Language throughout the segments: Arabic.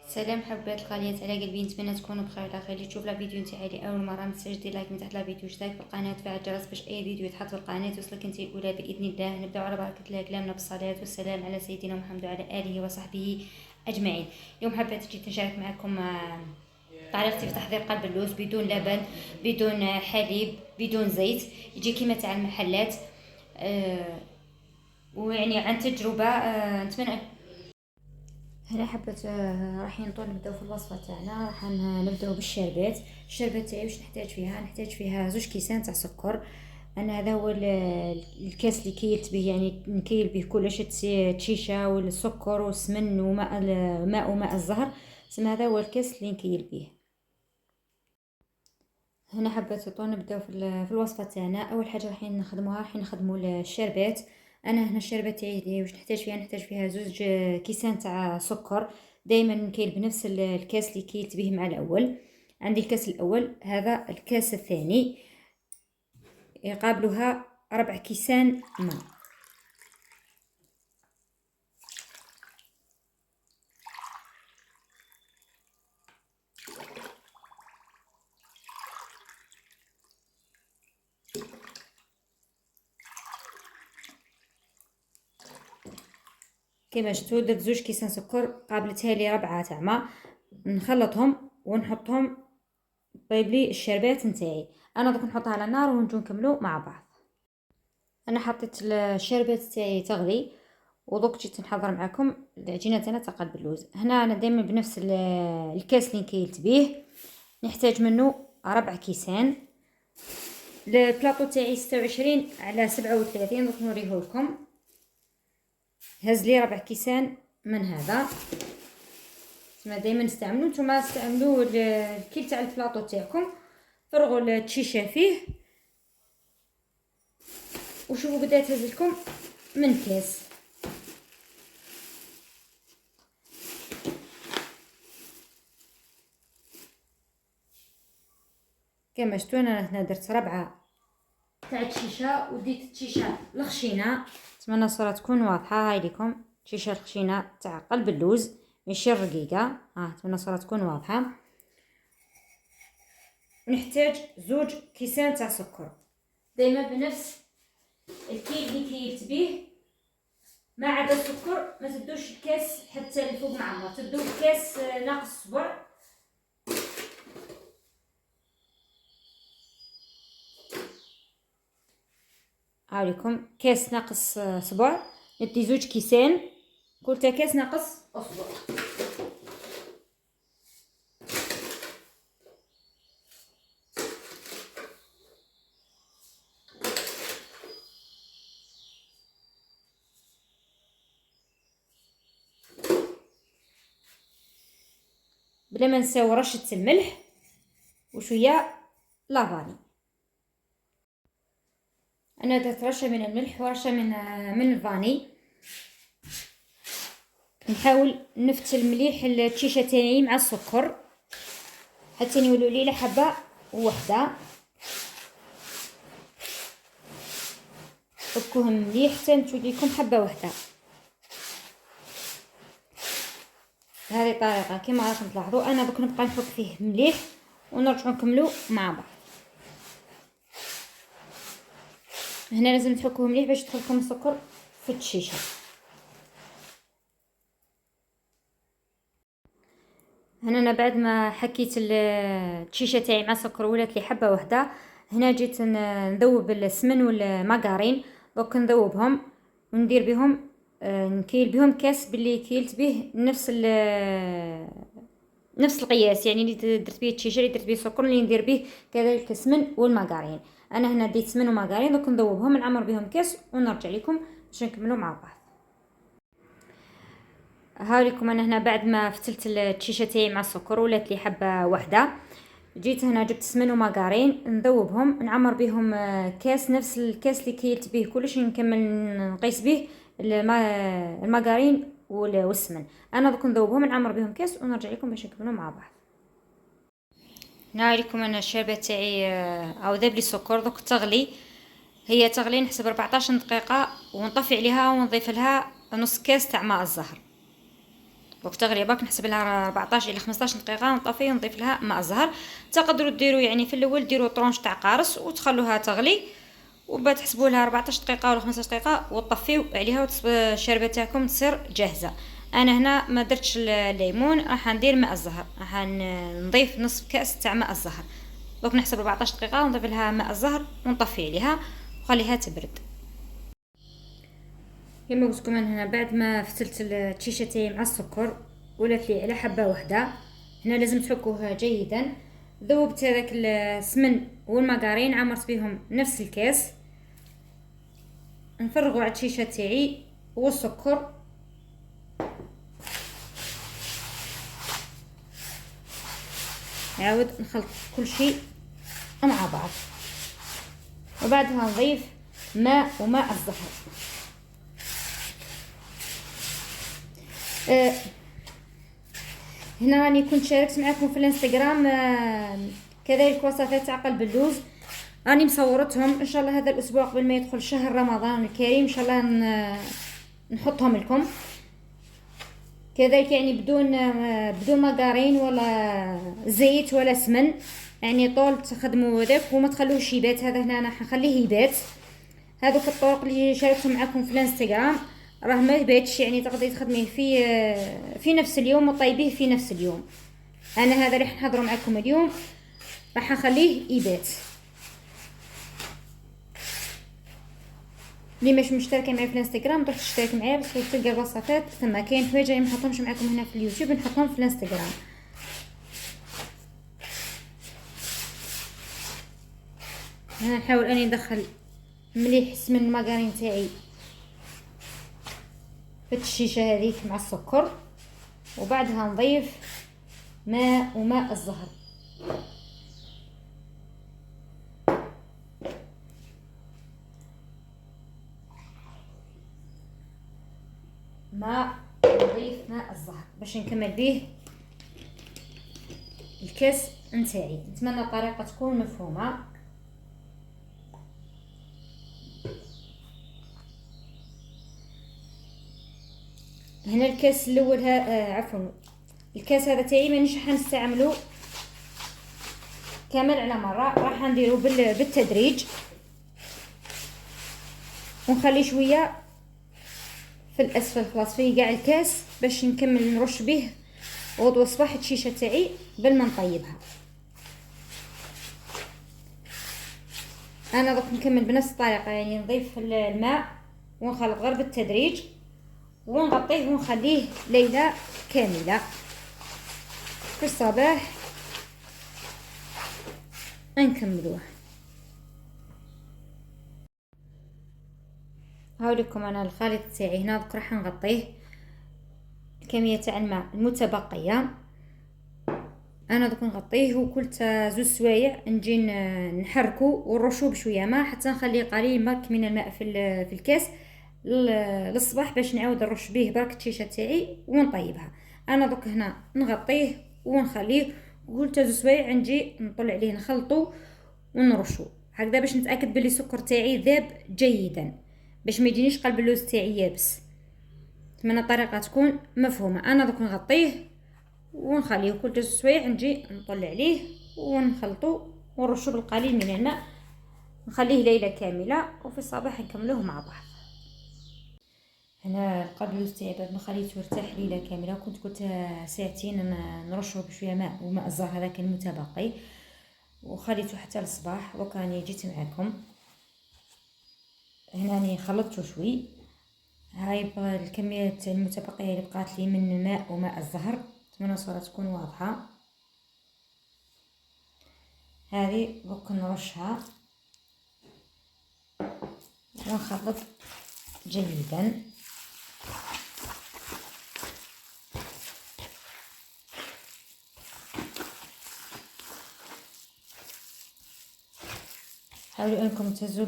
سلام حبات الغاليات على قلبي، نتمنى تكونوا بخير. على خير تشوف لا فيديو نتاعي لاول مره، متنساش دير لايك من تحت لا فيديو، اشترك في القناه وتفعل الجرس باش اي فيديو يتحط في القناه يوصلك انت الاولى باذن الله. نبداو على بركه الله، كلامنا بالصلاه والسلام على سيدنا محمد وعلى اله وصحبه اجمعين. اليوم حبات جيت نشارك معكم طريقتي في تحضير قلب اللوز بدون لبن، بدون حليب، بدون زيت، يجي كيما تاع المحلات. ويعني عن تجربه نتمنى. هنا حبة راح نطول نبداو في الوصفه تاعنا. راح نبداو بالشربات. الشربات تاعي واش نحتاج فيها 2 كيسان تاع سكر. انا هذا هو الكاس اللي كيلت به، يعني نكيل به كلش، التشيشه والسكر والسمن وماء الزهر. سما هذا هو الكاس اللي نكيل به. هنا حبة طول نبداو في الوصفه تاعنا. اول حاجه راح نخدموا الشربات. انا هنا الشربات تاعي واش نحتاج فيها 2 كيسان تاع سكر. دائما نكيل بنفس الكاس اللي كيلت به مع الاول. عندي الكاس الاول، هذا الكاس الثاني يقابلها 4 كيسان ماء. كما شفتوا درت 2 كيسان سكر قابلتها لي 4 تاع ماء. نخلطهم ونحطهم طيب لي الشربات نتاعي. انا دوك نحطها على النار ونجو نكملوا مع بعض. انا حطيت الشربات تاعي تغلي ودوك جيت نحضر معكم العجينه تاعنا تاع قلب اللوز. هنا انا دائما بنفس الكاس اللي كيلت به نحتاج منه 4 كيسان. البلاطو تاعي 26 على 37. دوك نوريه لكم. هز لي 4 كيسان من هذا. كما دائما نتوما استعملوا الكيل تاع البلاطو تاعكم، فرغوا التشيشه فيه وشوفوا بدات تهز لكم من كاس. كما شفتوا انا هنا درت 4 تاع التشيشه وديت التشيشه الخشينه. نتمنى الصوره تكون واضحه. هاي لكم التشيشه الخشينه تاع قلب اللوز ماشي الرقيقه. نتمنى الصوره تكون واضحه. نحتاج 2 كيسان تاع سكر، دائما بنفس الكيل اللي كيلت به. ما عدا السكر ما تدوش الكاس حتى لفوق معمر، تدو الكاس ناقص صبع. هاوليكم كاس ناقص صبع. ندي 2 كيسان، كل تاع كاس ناقص اصبع. بلا ما نساو رشه الملح وشويه لافاني. انا درت رشه من الملح ورشه من الفاني. نحاول نفتل مليح التشيشه تاعي مع السكر حتى يولوا لي حبه وحده. فكوهم مليح حتى تولي لكم حبه وحده. بهذه الطريقه كما راكم تلاحظوا. انا دوك نبقى نحك فيه مليح ونرجعوا نكملوا مع بعض. هنا لازم تحكوه مليح باش يدخل لكم السكر في التشيشه. هنا انا بعد ما حكيت التشيشه تاعي مع السكر ولات لي حبه واحده. هنا جيت نذوب السمن والماغارين. دوك نذوبهم وندير بهم نكيل بهم كاس باللي كيلت به نفس القياس، يعني اللي درت به التشيشه اللي درت به السكر اللي ندير به كذلك السمن والماغارين. انا هنا ديت سمن وماغارين دوك نذوبهم نعمر بهم كاس ونرجع لكم باش نكملوا مع بعض. هاوليكم انا هنا بعد ما فتلت التشيشه تاعي مع السكر ولات لي حبه واحده. جيت هنا جبت سمن وماغارين نذوبهم نعمر بهم كاس نفس الكاس اللي كيلت به كلش، نكمل نقيس به الماغارين والسمن. انا دوك نذوبهم نعمر بهم كاس ونرجع لكم باش نكملوا مع بعض. هنا لكم انا الشربه تاعي او ذاب لي السكر دوك تغلي. هي تغلي نحسب 14 دقيقه ونطفي عليها ونضيف لها نص كاس تاع ماء الزهر. دوك التغليبه كنحسب لها 14 الى 15 دقيقه، ونطفي ونضيف لها ماء الزهر. تقدروا ديروا يعني في الاول ديروا طرونش تاع قارص وتخلوها تغلي، وبعد تحسبوا لها 14 دقيقه ولا 15 دقيقه وتطفيو عليها، الشربه تاعكم تصير جاهزه. انا هنا ما درتش الليمون، راح ندير ماء الزهر، راح نضيف نصف كاس تاع ماء الزهر. دوك نحسب 14 دقيقه ونضيف لها ماء الزهر ونطفي عليها وخليها تبرد. كما قلت لكم انا هنا بعد ما فتلت التشيشه تاعي مع السكر ولات لي على حبه واحده. هنا لازم تحكوها جيدا. ذوبت هذاك السمن والماغارين، عمرت بهم نفس الكاس، نفرغوا على التشيشه تاعي والسكر، نعاود نخلط كل شيء مع بعض، وبعدها نضيف ماء وماء الزهر. هنا راني كنت شاركت معكم في الانستغرام كذلك وصفات تاع قلب اللوز، راني مصورتهم. ان شاء الله هذا الاسبوع قبل ما يدخل شهر رمضان الكريم ان شاء الله نحطهم لكم كذلك، يعني بدون ماغارين ولا زيت ولا سمن، يعني طول تخدموا هذاك وما تخلوهش يبات. هذا هنا انا حنخليه يبات. هذوك الطرق اللي شاركتهم معكم في الانستغرام راه ما يباتش، يعني تقدري تخدميه في نفس اليوم وطيبيه في نفس اليوم. انا هذا اللي حنحضره معكم اليوم راح نخليه يبات. اللي مش مشتركه معايا في الانستغرام تروح تشترك معايا بس تلقى الوصفات ثم. كاين حوايج ما نحطهمش معكم هنا في اليوتيوب نحطهم في الانستغرام. هنا نحاول اني ندخل مليح سمن الماغارين تاعي في الشيشه هذيك مع السكر، وبعدها نضيف ماء وماء الزهر. نضيف ماء الزهر باش نكمل به الكاس نتاعي. نتمنى الطريقه تكون مفهومه. هنا الكاس الاول عفوا الكاس هذا تاعي مانيش حنستعملو كامل على مره، راح نديرو بالتدريج ونخلي شويه في الاسفل خلاص في كاع الكاس باش نكمل نرش به غدوه صباح الشيشه تاعي بل ما نطيبها. انا دوك نكمل بنفس الطريقه، يعني نضيف الماء ونخلط غير بالتدريج ونغطيه ونخليه ليله كامله. في الصباح نكملوه. هاوليكم انا الخليط تاعي هنا دوك راح نغطيه الكميه تاع الماء المتبقيه. انا دوك نغطيه وكل زوج سوايع نجي نحركو ونرشوه بشويه ماء حتى نخليه قليل برك من الماء في الكاس للصباح باش نعاود نرش به برك التيشه تاعي ونطيبها. انا دوك هنا نغطيه ونخليه وكل زوج سوايع نجي نطلع عليه نخلطو ونرشو هكذا باش نتاكد بلي السكر تاعي ذاب جيدا باش ما يجينيش قلب اللوز تاعي يابس. اتمنى الطريقه تكون مفهومه. انا دوك نغطيه ونخليه كل جوج سوايع نجي نطلع عليه ونخلطو ونرشو بالقليل من الماء نخليه ليله كامله وفي الصباح نكملوه مع بعض. هنا قبل اللوز تاعي بعد ما خليته يرتاح ليله كامله كنت قلت ساعتين نرشه بشويه ماء وماء الزهر هذاك المتبقي وخليته حتى الصباح. دوكا راني جيت معكم هنا راني خلطته شوي. هاي الكميه المتبقيه اللي بقات لي من الماء وماء الزهر. اتمنى الصوره تكون واضحه. هذه دوك نرشها ونخلط جيدا. حاولوا انكم تهزوا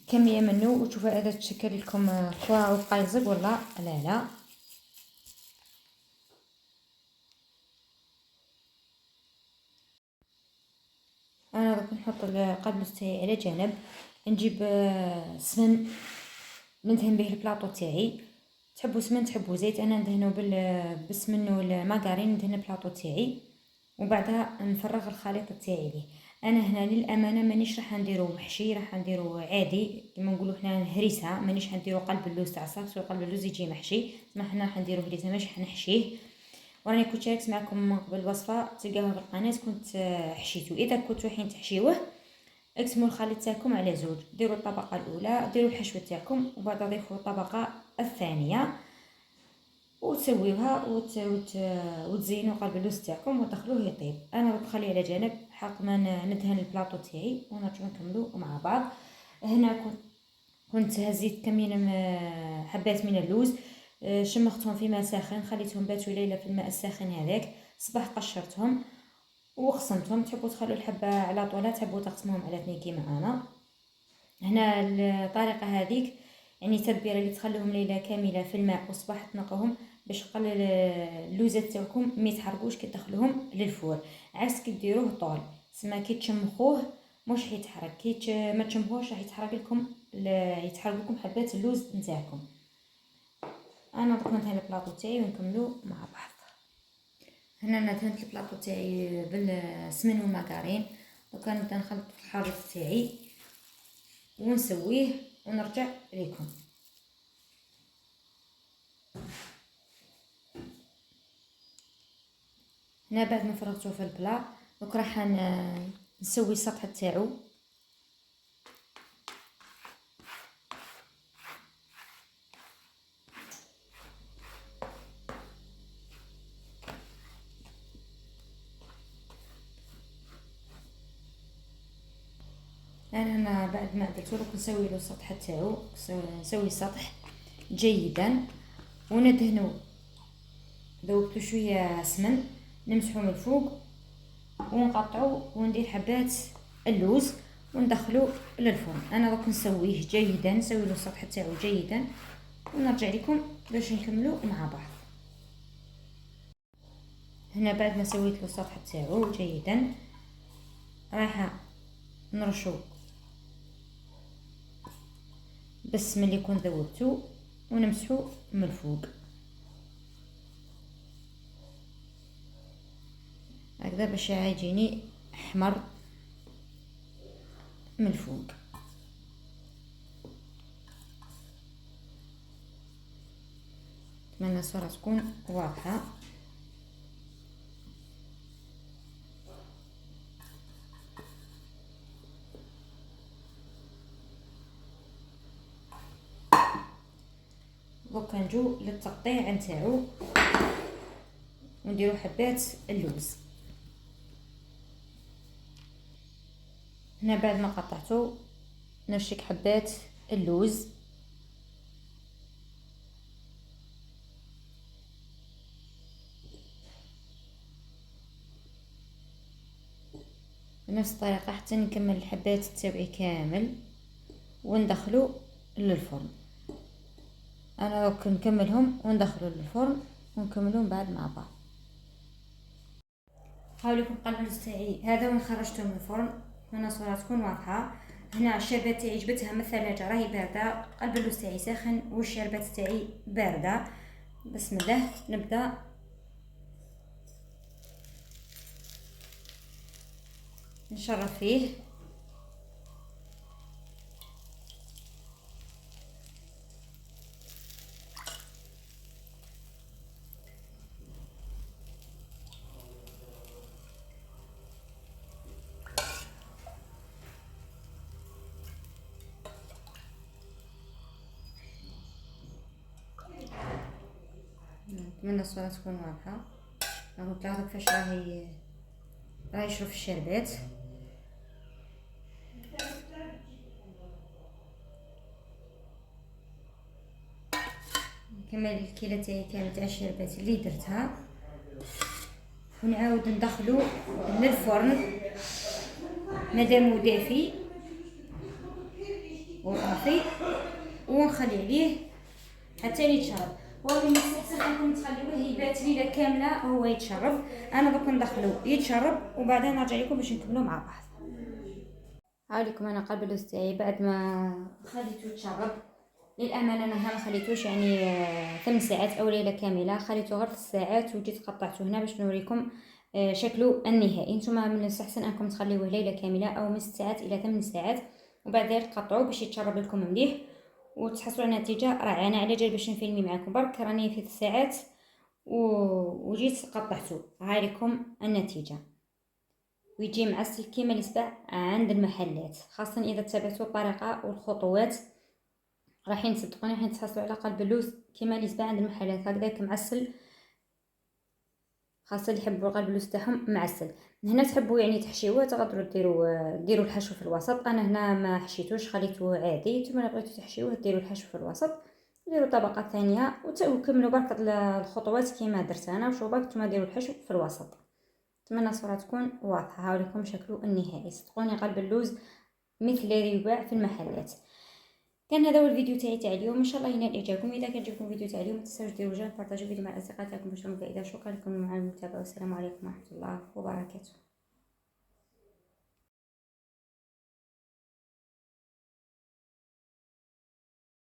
كميه منه وتشوفوا اذا تشكل لكم كره وبقى يلزق ولا لا. انا دوك نحط القدوس تاعي على جنب. نجيب سمن ندهن به البلاطو تاعي تحبوا سمن تحبوا زيت. انا ندهنو بالسمن والمارغرين، ندهن البلاطو تاعي وبعدها نفرغ الخليط تاعي ليه. انا هنا للامانه مانيش راح نديرو محشي، راح نديرو عادي كيما نقولوا حنا هريسه. مانيش حنديرو قلب اللوز تاع الصلصه، قلب اللوز يجي محشي، ما حنا راح نديرو هريسه ماشي حنحشيه. وراني كنت شاركت معكم من قبل وصفه تلقاوها في القناه كنت حشيتو. اذا كنتو رايحين تحشيوه اقسموا الخليط تاعكم على زوج، ديروا الطبقه الاولى ديروا الحشوه تاعكم وبعد ضيفوا الطبقه الثانيه وتسويوها وتزينوا قلب اللوز تاعكم وتدخلوه يطيب. انا راح نخليه على جانب حق ما ندهن البلاطو تاعي ونرجعو نكملو مع بعض. هنا كنت هزيت كمين حبات من اللوز، شمختهم في ماء ساخن، خليتهم باتوا ليله في الماء الساخن هذاك. صباح قشرتهم وخصمتهم. تحبوا تخلوا الحبه على طولها، تحبوا تقسموهم على اثنين كيما انا. هنا الطريقه هذيك يعني تدبيره اللي تخلوهم ليله كامله في الماء وصباح تنقوهم باش قلل اللوزات تاعكم ما يتحرقوش كي تدخلوهم للفور، عكس كي ديروه طول سما كي تشمخوه مش حيتحرق، كي ما تشمخوش راح يتحرق لكم حبات اللوز نتاعكم. انا دوك ندهن البلاطو تاعي ونكملو مع بعض. هنا انا دهنت البلاطو تاعي بالسمن والمارغرين. دوكا نبدا نخلط في الخليط تاعي ونسويه ونرجع لكم. هنا بعد ما فرغته في البلا دوك راح نسوي السطح تاعو. انا بعد ما درتو دوك نسوي له السطح تاعو، نسوي السطح جيدا وندهنو. ذوبتو شويه سمن نمسحو من الفوق ونقطعو وندير حبات اللوز وندخلو للفرن. انا دوك نسويه جيدا، نسوي له السطح تاعو جيدا ونرجع لكم باش نكملو مع بعض. هنا بعد ما سويت له السطح تاعو جيدا راح نرشو بس ملي يكون ذوبتو ونمسحو من الفوق هكذا باش يجيني احمر من الفوق. نتمنى الصورة تكون واضحة. دوكا نجو للتقطيع نتاعو ونديرو حبات اللوز. هنا بعد ما قطعته نرشك حبات اللوز بنفس الطريقة حتى نكمل الحبات تاعي كامل وندخلو للفرن. انا دوك نكملهم وندخلو للفرن ونكملهم بعد مع بعض. هاو لكم قلب اللوز تاعي هذا وين خرجته من الفرن. نتمنى الصورة تكون واضحة. هنا الشربات تاعي جبتها من الثلاجة راهي باردة، قلب اللوز تاعي ساخن والشربات تاعي باردة. بسم الله نبدا نشرب فيه. نتمنى الصورة تكون واضحة. راهو تلاحظوا كيفاش راهي يشرب الشربات. نكمل الكيله تاعي كامل تاع الشربات اللي درتها ونعاود ندخلو للفرن مادامو دافي وطافي ونخلي عليه حتى يتشرب. والله مستحسن انكم تخليوه يبات ليله كامله هو يتشرب. انا دوك ندخلو يتشرب وبعدين نرجع لكم باش نكملو مع بعض. هاوليكم انا قلب اللوز تاعي بعد ما خليته يتشرب للامانه انا هنا ما خليتوش يعني 8 ساعات او ليله كامله، خليته غير 3 ساعات وجيت قطعته هنا باش نوريكم شكله النهائي. نتوما من الاستحسن انكم تخليوه ليله كامله او من 6 ساعات الى 8 ساعات، وبعد ذلك تقطعوه باش يتشرب لكم مليح وتحصلوا على نتيجه رائعه. انا على جال باش نفيلمي معكم برك راني في 3 ساعات وجيت قطعته. هاي لكم النتيجه، ويجي معسل كيما اللي يتباع عند المحلات، خاصه اذا تبعتوا الطريقه والخطوات راحين تصدقوني راحين تحصلوا على قلب اللوز كيما اللي يتباع عند المحلات هكذاك معسل، خاصه اللي يحبوا قلب اللوز تاعهم معسل. هنا تحبوا يعني تحشيوه تقدروا ديروا الحشو في الوسط، انا هنا ما حشيتوش خليته عادي. نتوما بغيتوا تحشيوه ديروا الحشو في الوسط، ديروا طبقه ثانيه وكملوا برك الخطوات كيما درت انا. وشوفوا برك نتوما ديروا الحشو في الوسط. نتمنى الصوره تكون واضحه. هاوليكم شكله النهائي، صدقوني قلب اللوز مثل اللي يباع في المحلات. كان هذا هو الفيديو تاعي اليوم، ان شاء الله ينال اعجابكم. اذا كان عجبكم الفيديو تاع اليوم ما تنساوش ديروا جيم، بارطاجيو الفيديو مع الاصدقاء تاعكم باش تكونوا فائده. شكرا لكم على المتابعه والسلام عليكم ورحمه الله وبركاته.